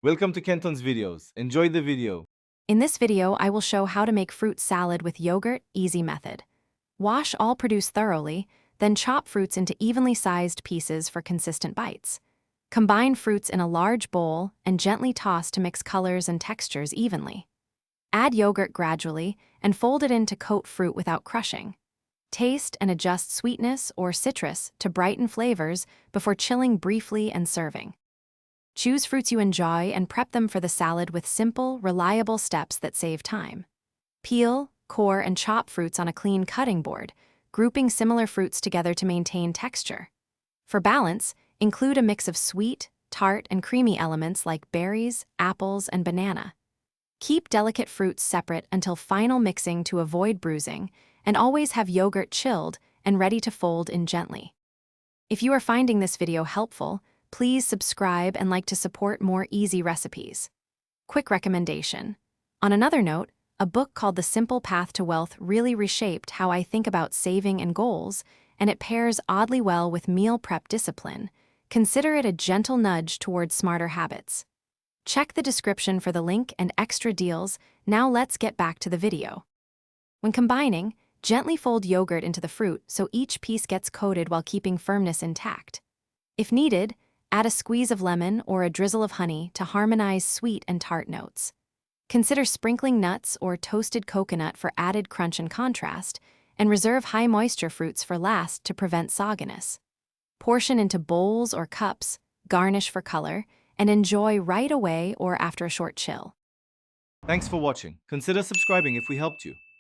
Welcome to Kenton's videos. Enjoy the video. In this video, I will show how to make fruit salad with yogurt, easy method. Wash all produce thoroughly, then chop fruits into evenly sized pieces for consistent bites. Combine fruits in a large bowl and gently toss to mix colors and textures evenly. Add yogurt gradually and fold it in to coat fruit without crushing. Taste and adjust sweetness or citrus to brighten flavors before chilling briefly and serving. Choose fruits you enjoy and prep them for the salad with simple, reliable steps that save time. Peel, core, and chop fruits on a clean cutting board, grouping similar fruits together to maintain texture. For balance, include a mix of sweet, tart, and creamy elements like berries, apples, and banana. Keep delicate fruits separate until final mixing to avoid bruising, and always have yogurt chilled and ready to fold in gently. If you are finding this video helpful, please subscribe and like to support more easy recipes. Quick recommendation. On another note, a book called The Simple Path to Wealth really reshaped how I think about saving and goals, and it pairs oddly well with meal prep discipline. Consider it a gentle nudge towards smarter habits. Check the description for the link and extra deals. Now let's get back to the video. When combining, gently fold yogurt into the fruit so each piece gets coated while keeping firmness intact. If needed, add a squeeze of lemon or a drizzle of honey to harmonize sweet and tart notes. Consider sprinkling nuts or toasted coconut for added crunch and contrast, and reserve high-moisture fruits for last to prevent sogginess. Portion into bowls or cups, garnish for color, and enjoy right away or after a short chill. Thanks for watching. Consider subscribing if we helped you.